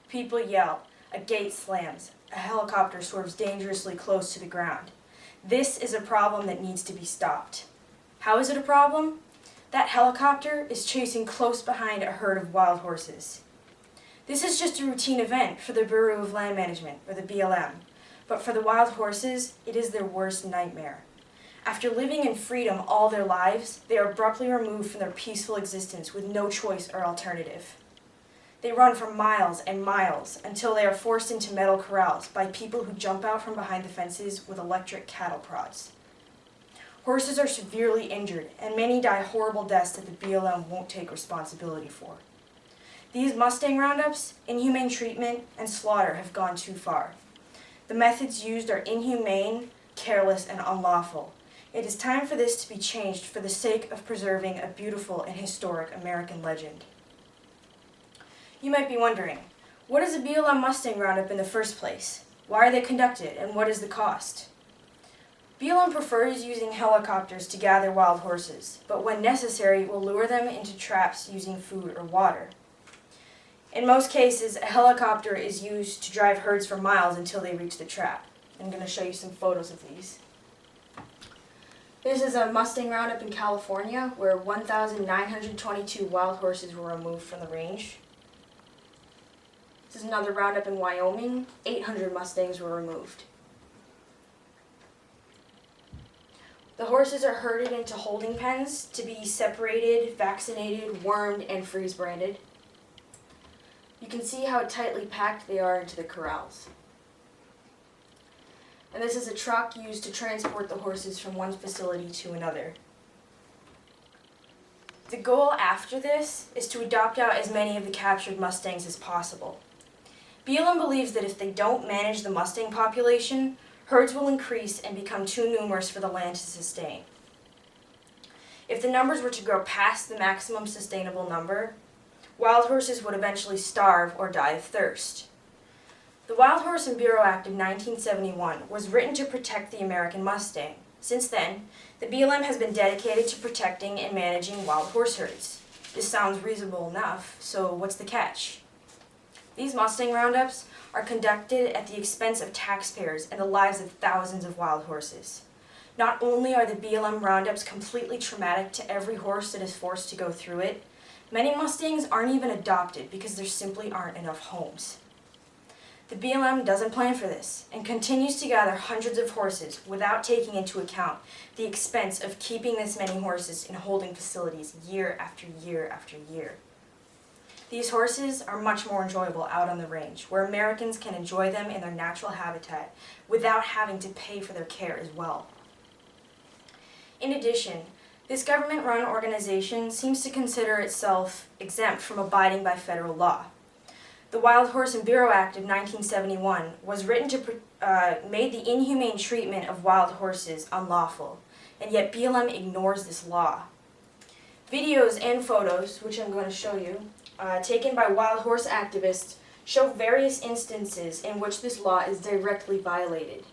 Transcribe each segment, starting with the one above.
People yell, a gate slams, a helicopter swerves dangerously close to the ground. This is a problem that needs to be stopped. How is it a problem? That helicopter is chasing close behind a herd of wild horses. This is just a routine event for the Bureau of Land Management, or the BLM, but for the wild horses, it is their worst nightmare. After living in freedom all their lives, they are abruptly removed from their peaceful existence with no choice or alternative. They run for miles and miles until they are forced into metal corrals by people who jump out from behind the fences with electric cattle prods. Horses are severely injured, and many die horrible deaths that the BLM won't take responsibility for. These Mustang roundups, inhumane treatment, and slaughter have gone too far. The methods used are inhumane, careless, and unlawful. It is time for this to be changed for the sake of preserving a beautiful and historic American legend. You might be wondering, what is a BLM Mustang roundup in the first place? Why are they conducted, and what is the cost? BLM prefers using helicopters to gather wild horses, but when necessary will lure them into traps using food or water. In most cases, a helicopter is used to drive herds for miles until they reach the trap. I'm going to show you some photos of these. This is a Mustang roundup in California where 1,922 wild horses were removed from the range. This is another roundup in Wyoming. 800 Mustangs were removed. The horses are herded into holding pens to be separated, vaccinated, wormed, and freeze-branded. You can see how tightly packed they are into the corrals. And this is a truck used to transport the horses from one facility to another. The goal after this is to adopt out as many of the captured Mustangs as possible. BLM believes that if they don't manage the Mustang population, herds will increase and become too numerous for the land to sustain. If the numbers were to grow past the maximum sustainable number, wild horses would eventually starve or die of thirst. The Wild Horse and Bureau Act of 1971 was written to protect the American Mustang. Since then, the BLM has been dedicated to protecting and managing wild horse herds. This sounds reasonable enough, so what's the catch? These Mustang roundups are conducted at the expense of taxpayers and the lives of thousands of wild horses. Not only are the BLM roundups completely traumatic to every horse that is forced to go through it, many Mustangs aren't even adopted because there simply aren't enough homes. The BLM doesn't plan for this and continues to gather hundreds of horses without taking into account the expense of keeping this many horses in holding facilities year after year after year. These horses are much more enjoyable out on the range, where Americans can enjoy them in their natural habitat without having to pay for their care as well. In addition, this government-run organization seems to consider itself exempt from abiding by federal law. The Wild Horse and Bureau Act of 1971 was written to made the inhumane treatment of wild horses unlawful, and yet BLM ignores this law. Videos and photos, which I'm going to show you, taken by wild horse activists, show various instances in which this law is directly violated.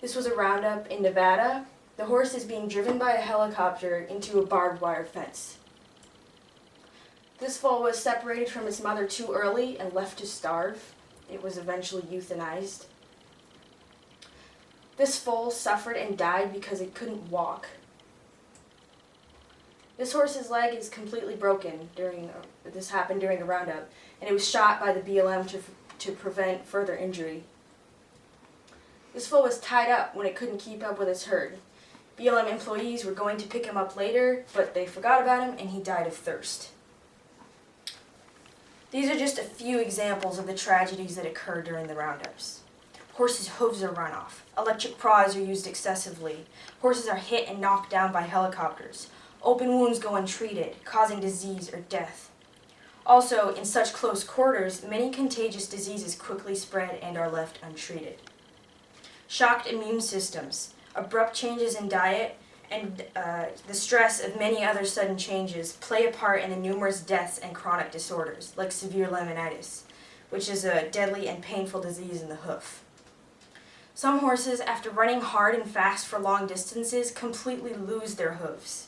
This was a roundup in Nevada. The horse is being driven by a helicopter into a barbed wire fence. This foal was separated from its mother too early and left to starve. It was eventually euthanized. This foal suffered and died because it couldn't walk. This horse's leg is completely broken this happened during a roundup, and it was shot by the BLM to prevent further injury. This foal was tied up when it couldn't keep up with its herd. BLM employees were going to pick him up later, but they forgot about him and he died of thirst. These are just a few examples of the tragedies that occur during the roundups. Horses' hooves are run off. Electric prods are used excessively. Horses are hit and knocked down by helicopters. Open wounds go untreated, causing disease or death. Also, in such close quarters, many contagious diseases quickly spread and are left untreated. Shocked immune systems, abrupt changes in diet, and the stress of many other sudden changes play a part in the numerous deaths and chronic disorders, like severe laminitis, which is a deadly and painful disease in the hoof. Some horses, after running hard and fast for long distances, completely lose their hooves.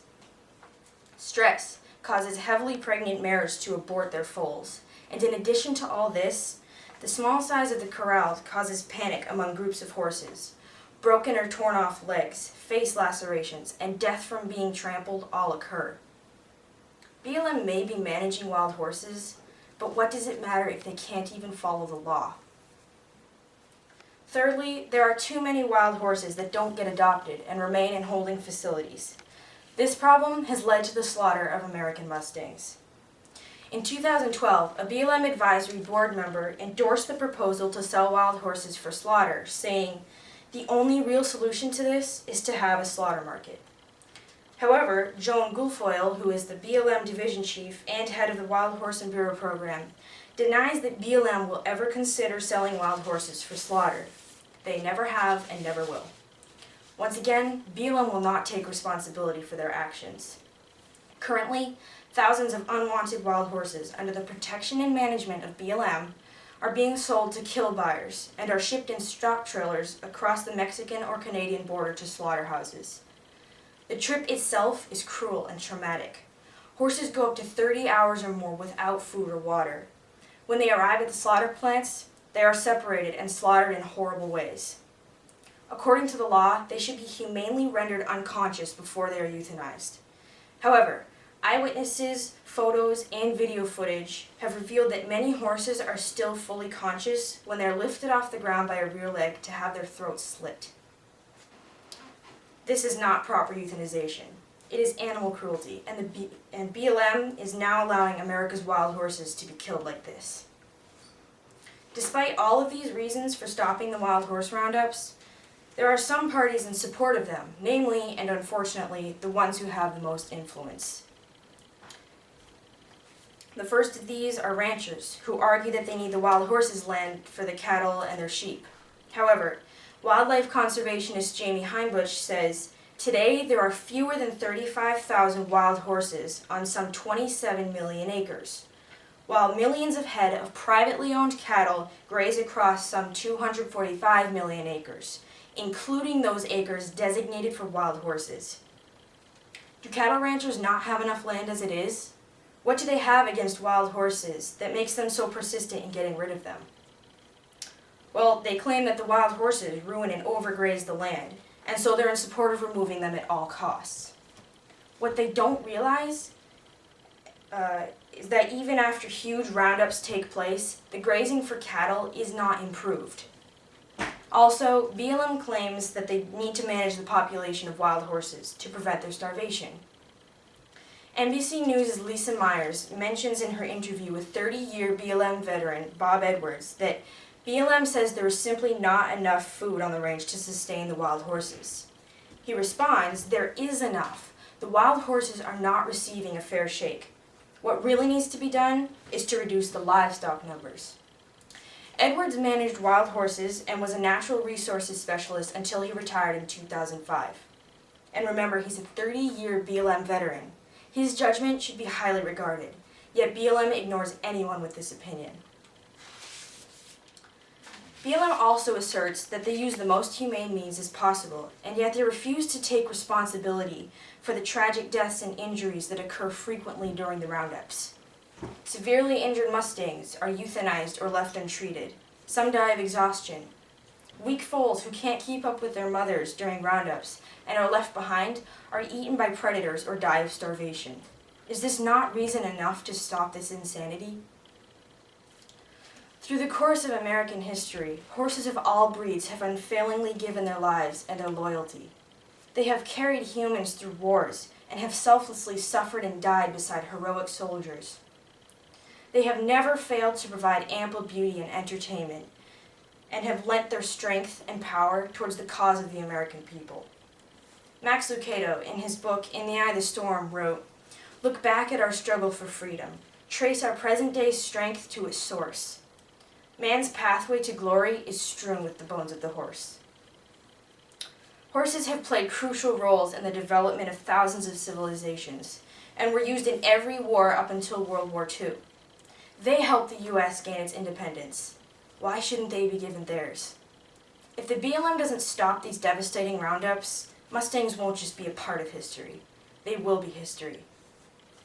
Stress causes heavily pregnant mares to abort their foals, and in addition to all this, The small size of the corral causes panic among groups of horses. Broken or torn off legs, face lacerations, and death from being trampled all occur. BLM may be managing wild horses, but what does it matter if they can't even follow the law? Thirdly, there are too many wild horses that don't get adopted and remain in holding facilities. This problem has led to the slaughter of American Mustangs. In 2012, a BLM advisory board member endorsed the proposal to sell wild horses for slaughter, saying, "The only real solution to this is to have a slaughter market." However, Joan Guilfoyle, who is the BLM division chief and head of the Wild Horse and Bureau program, denies that BLM will ever consider selling wild horses for slaughter. They never have and never will. Once again, BLM will not take responsibility for their actions. Currently, thousands of unwanted wild horses under the protection and management of BLM are being sold to kill buyers and are shipped in stock trailers across the Mexican or Canadian border to slaughterhouses. The trip itself is cruel and traumatic. Horses go up to 30 hours or more without food or water. When they arrive at the slaughter plants, they are separated and slaughtered in horrible ways. According to the law, they should be humanely rendered unconscious before they are euthanized. However, eyewitnesses, photos, and video footage have revealed that many horses are still fully conscious when they are lifted off the ground by a rear leg to have their throats slit. This is not proper euthanization. It is animal cruelty, and BLM is now allowing America's wild horses to be killed like this. Despite all of these reasons for stopping the wild horse roundups, there are some parties in support of them, namely, and unfortunately, the ones who have the most influence. The first of these are ranchers, who argue that they need the wild horses' land for the cattle and their sheep. However, wildlife conservationist Jamie Heinbuch says, "Today there are fewer than 35,000 wild horses on some 27 million acres, while millions of head of privately owned cattle graze across some 245 million acres, including those acres designated for wild horses. Do cattle ranchers not have enough land as it is? What do they have against wild horses that makes them so persistent in getting rid of them?" Well, they claim that the wild horses ruin and overgraze the land, and so they're in support of removing them at all costs. What they don't realize is that even after huge roundups take place, the grazing for cattle is not improved. Also, BLM claims that they need to manage the population of wild horses to prevent their starvation. NBC News' Lisa Myers mentions in her interview with 30-year BLM veteran Bob Edwards that BLM says there is simply not enough food on the range to sustain the wild horses. He responds, "There is enough. The wild horses are not receiving a fair shake. What really needs to be done is to reduce the livestock numbers." Edwards managed wild horses and was a natural resources specialist until he retired in 2005. And remember, he's a 30-year BLM veteran. His judgment should be highly regarded, yet BLM ignores anyone with this opinion. BLM also asserts that they use the most humane means as possible, and yet they refuse to take responsibility for the tragic deaths and injuries that occur frequently during the roundups. Severely injured Mustangs are euthanized or left untreated. Some die of exhaustion. Weak foals who can't keep up with their mothers during roundups and are left behind are eaten by predators or die of starvation. Is this not reason enough to stop this insanity? Through the course of American history, horses of all breeds have unfailingly given their lives and their loyalty. They have carried humans through wars and have selflessly suffered and died beside heroic soldiers. They have never failed to provide ample beauty and entertainment, and have lent their strength and power towards the cause of the American people. Max Lucado, in his book In the Eye of the Storm, wrote, "Look back at our struggle for freedom. Trace our present-day strength to its source. Man's pathway to glory is strewn with the bones of the horse." Horses have played crucial roles in the development of thousands of civilizations, and were used in every war up until World War II. They helped the U.S. gain its independence. Why shouldn't they be given theirs? If the BLM doesn't stop these devastating roundups, Mustangs won't just be a part of history. They will be history.